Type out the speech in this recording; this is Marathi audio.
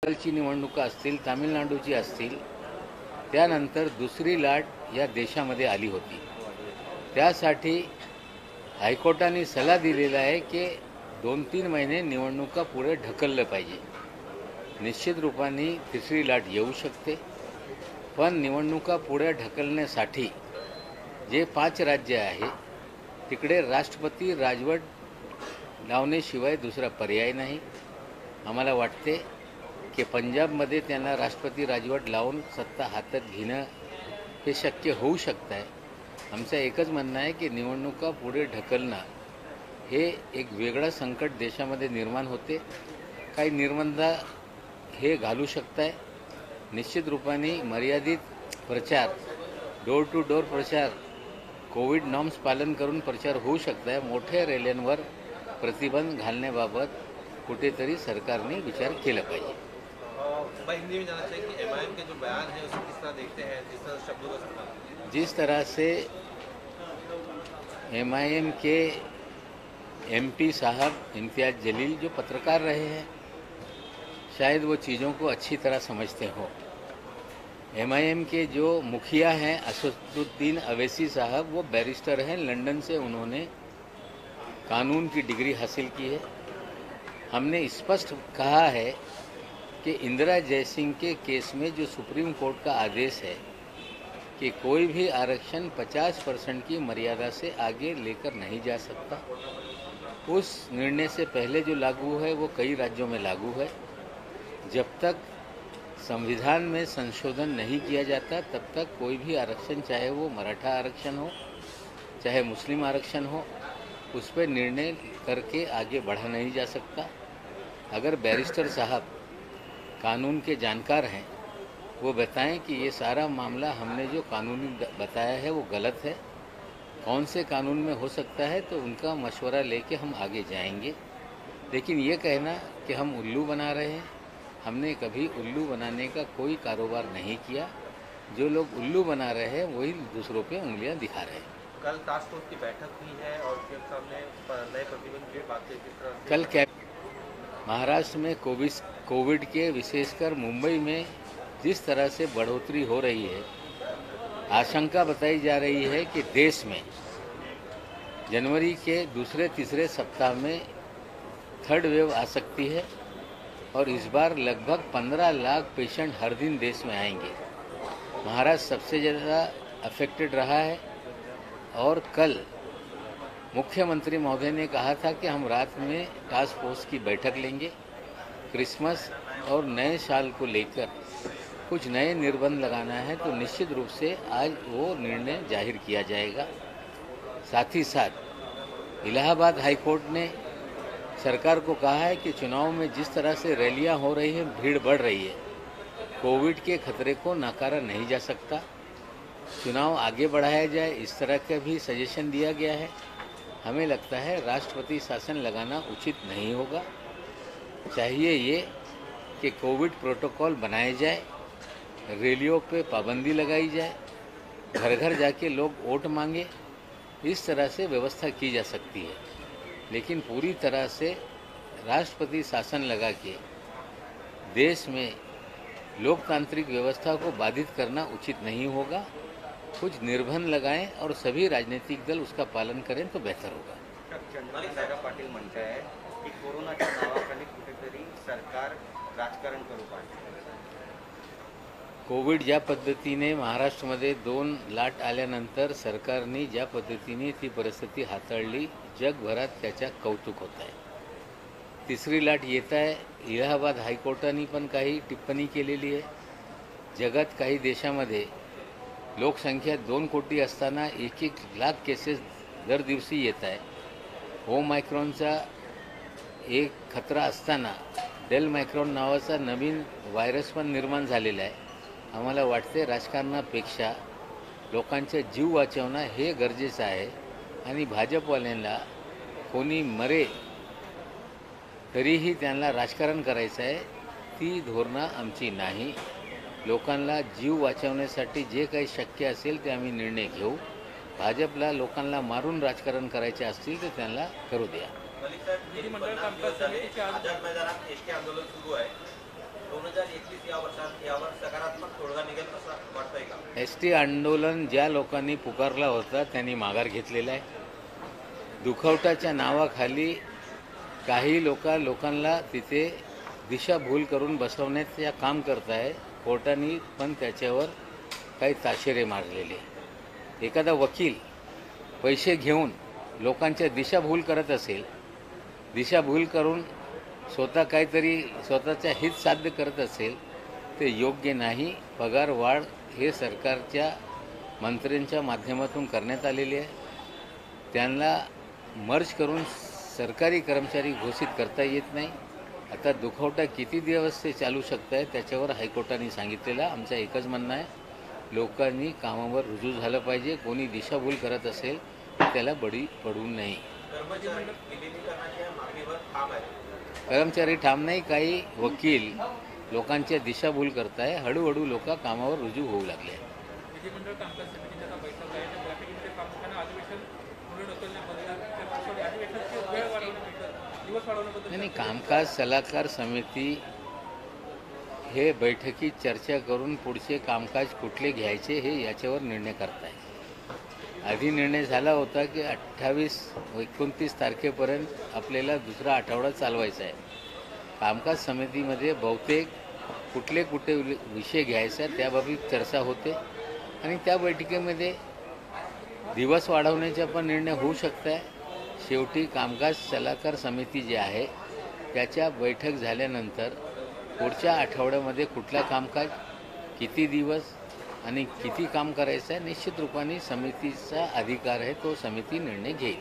केरळची निवडणुका असतील, तामिळनाडूची असतील, त्यानंतर दुसरी लाट या देशामध्ये आली होती. त्यासाठी हायकोर्टाने सल्ला दिलेला आहे की 2-3 महिने निवडणुका पुढे ढकललं पाहिजे. निश्चित रूपाने तिसरी लाट येऊ शकते, पण निवडणुका पुढे ढकलण्यासाठी जे 5 राज्य आहे तिकडे राष्ट्रपती राजवट लावण्याशिवाय दुसरा पर्याय नाही. आम्हाला वाटते की पंजाबमध्ये त्यांना राष्ट्रपती राजवट लावून सत्ता हातात घेणं हे शक्य होऊ शकतं आहे. आमचं एकच म्हणणं आहे की निवडणुका पुढे ढकलणं हे एक वेगळं संकट देशामध्ये निर्माण होते. काही निर्बंध हे घालू शकत आहे. निश्चित रूपाने मर्यादित प्रचार, डोर टू डोर प्रचार, कोविड नॉर्म्स पालन करून प्रचार होऊ शकत आहे. मोठ्या रॅल्यांवर प्रतिबंध घालण्याबाबत कुठेतरी सरकारने विचार केला पाहिजे. हिंदी में जानना चाहिए कि एमआईएम के जो बयान है उसे किस तरह देखते हैं, जिस तरह शब्दों का इस्तेमाल, जिस तरह से एमआईएम के एमपी साहब इम्तियाज जलील जो पत्रकार रहे हैं, शायद वो चीज़ों को अच्छी तरह समझते हो. एमआईएम के जो मुखिया हैं असदुद्दीन अवैसी साहब, वो बैरिस्टर हैं, लंदन से उन्होंने कानून की डिग्री हासिल की है. हमने स्पष्ट कहा है कि इंदिरा जयसिंह के केस में जो सुप्रीम कोर्ट का आदेश है कि कोई भी आरक्षण 50% की मर्यादा से आगे लेकर नहीं जा सकता, उस निर्णय से पहले जो लागू है वो कई राज्यों में लागू है. जब तक संविधान में संशोधन नहीं किया जाता तब तक कोई भी आरक्षण, चाहे वो मराठा आरक्षण हो चाहे मुस्लिम आरक्षण हो, उस पर निर्णय करके आगे बढ़ा नहीं जा सकता. अगर बैरिस्टर साहब कानून के जानकार हैं, वो बताएं कि ये सारा मामला हमने जो कानूनी बताया है वो गलत है, कौन से कानून में हो सकता है, तो उनका मशवरा लेके हम आगे जाएंगे. लेकिन ये कहना कि हम उल्लू बना रहे हैं, हमने कभी उल्लू बनाने का कोई कारोबार नहीं किया. जो लोग उल्लू बना रहे हैं वही दूसरों पे उंगलियां दिखा रहे हैं. कल टास्क फोर्स की बैठक हुई है और उसके सामने नए प्रतिबंध की बात किस तरह से कल क्या महाराष्ट्र में कोविड के विशेषकर मुंबई में जिस तरह से बढ़ोतरी हो रही है, आशंका बताई जा रही है कि देश में जनवरी के दूसरे-तीसरे सप्ताह में थर्ड वेव आ सकती है और इस बार लगभग 15 लाख पेशेंट हर दिन देश में आएंगे. महाराष्ट्र सबसे ज़्यादा अफेक्टेड रहा है और कल मुख्यमंत्री महोदय ने कहा था कि हम रात में टास्क फोर्स की बैठक लेंगे. क्रिसमस और नए साल को लेकर कुछ नए निर्बंध लगाना है तो निश्चित रूप से आज वो निर्णय जाहिर किया जाएगा. साथ ही साथ इलाहाबाद हाईकोर्ट ने सरकार को कहा है कि चुनाव में जिस तरह से रैलियां हो रही हैं, भीड़ बढ़ रही है, कोविड के खतरे को नकारा नहीं जा सकता. चुनाव आगे बढ़ाया जाए, इस तरह का भी सजेशन दिया गया है. हमें लगता है राष्ट्रपति शासन लगाना उचित नहीं होगा. चाहिए ये कि कोविड प्रोटोकॉल बनाए जाए, रैलियों पे पाबंदी लगाई जाए, घर घर जाके लोग वोट मांगे, इस तरह से व्यवस्था की जा सकती है. लेकिन पूरी तरह से राष्ट्रपति शासन लगा के देश में लोकतांत्रिक व्यवस्था को बाधित करना उचित नहीं होगा. कुछ निर्बंध लगाएं और सभी राजनीतिक दल उसका पालन करें तो बेहतर होगा. चंद्रकांत पाटील म्हणत आहे की कोरोनाच्या नावाखाली कुठेतरी सरकार राजकारण करू पाहिजे. कोविड ज्या पद्धतीने महाराष्ट्रामध्ये 2 लाट आल्यानंतर सरकारने ज्या पद्धतीने ती परिस्थिती हाताळली, जगभरात त्याच्या कौतुक होत आहे. तिसरी लाट येत आहे. इलाहाबाद हायकोर्टाने पण काही टिप्पणी केलेली आहे. जगात काही देशामध्ये लोकसंख्या 2 कोटी असताना 1-1 लाख केसेस दर दिवशी येत आहे. ओमायक्रॉनचा एक खतरा असताना डेल मायक्रॉन नावाचा नवीन व्हायरस पण निर्माण झालेला आहे. आम्हाला वाटते राजकारणापेक्षा लोकांचे जीव वाचवणं हे गरजेचं आहे आणि भाजपवाल्यांना कोणी मरे तरीही त्यांना राजकारण करायचं आहे, ती धोरणं आमची नाही. लोकांना जीव वाचवण्यासाठी जे काही शक्य असेल ते आम्ही निर्णय घेऊ. भाजपला लोकांना मारून राजकारण करायचे असतील तर त्यांना करू द्या. विधिमंडळ कामकाज समितीच्या आझाद मैदानात एसटी आंदोलन सुरू आहे. 2021 या वर्षात यावर सकारात्मक तोडगा निघेल असं वाटतंय का? ST आंदोलन ज्या लोकांनी पुकारला होता त्यांनी माघार घेतलेला आहे. दुखवट्याच्या नावाखाली काही लोकांना तिथे दिशाभूल करून बसवण्याचे काम करत आहे. कोर्टाने पण त्याच्यावर काही ताशेरे मारलेले. एखादा वकील पैसे घेऊन लोकांच्या दिशाभूल करत असेल, दिशाभूल करून काहीतरी स्वतःचा हित साध्य करत असेल, ते योग्य नाही. पगार वाढ हे सरकारच्या मंत्र्यांच्या माध्यमातून करण्यात आलेली आहे. त्यांना मर्ज करून सरकारी कर्मचारी घोषित करता येत नाही. आता दुखवटा किती दिवस ते चालू शकत आहे त्याच्यावर हायकोर्टाने सांगितलेलं. आमचं एकच म्हणणं आहे, लोकांनी कामावर रुजू झालं पाहिजे. कोणी दिशाभूल करत असेल त्याला बळी पडू नये. कर्मचारी ठाम नाही, काही वकील लोकांच्या दिशाभूल करत आहे. हळूहळू लोक कामावर रुजू होऊ लागले. विधिमंडळ कामकाज समितीची आता बैठक आहे. त्या बैठकीमध्ये प्रामुख्याने अधिवेशन पुढे ढकलण्याबद्दल वेळ वाढवण्याबद्दल, दिवस वाढवण्याबद्दल नाही, कामकाज सल्लागार समिती हे बैठकीत चर्चा करून पुढचे कामकाज कुठले घ्यायचे हे याच्यावर निर्णय करत आहे. आधी निर्णय झाला होता की 28-29 तारखेपर्यंत आपल्याला दुसरा आठवडा चालवायचा आहे. कामकाज समितीमध्ये बहुतेक कुठले विषय घ्यायचा त्याबाबत चर्चा होते आणि त्या बैठकीमध्ये दिवस वाढवण्याचा पण निर्णय होऊ शकतो आहे. शेवटी कामकाज सल्लागार समिती जी आहे त्याच्या बैठक झाल्यानंतर पुढच्या आठवड्यामध्ये कुठला कामकाज, किती दिवस आणि किती काम करायचं आहे, निश्चित रूपाने समितीचा अधिकार आहे, तो समिती निर्णय घेईल.